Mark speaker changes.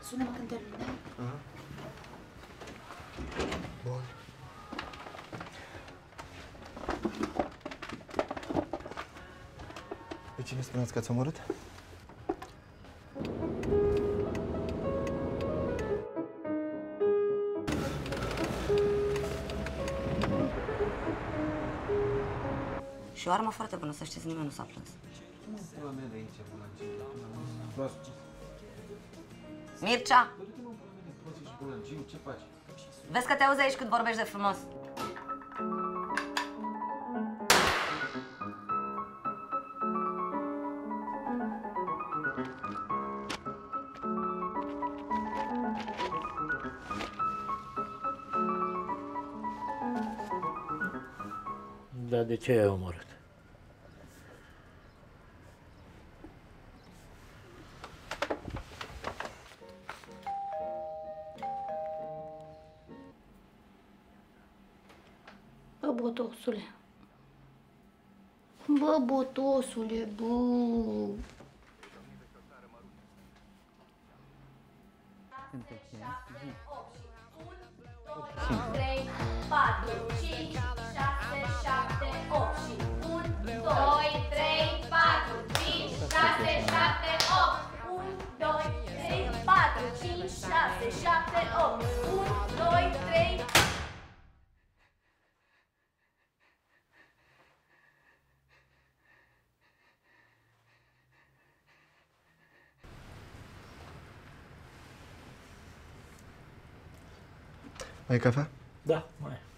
Speaker 1: Sună-mă când termin, da?
Speaker 2: Bun. Pe cine spuneați că ați omorât?
Speaker 3: Și o armă foarte bună, să știți, nimeni nu s-a plâns. Mircea! Vezi că te auzi aici cât vorbești de frumos.
Speaker 4: Dar de ce ai omorât?
Speaker 1: Bă, botosule. Bă, botosule, bă.
Speaker 3: Între 3, 4, 5, 6, 7, 8 și 1, 2, 3, 4, 5, 6, 7, 8. 1, 2, 3, 4, 5, 6, 7, 8. 1, 2, 3.
Speaker 2: Mai e cafea?
Speaker 4: Da, mai e.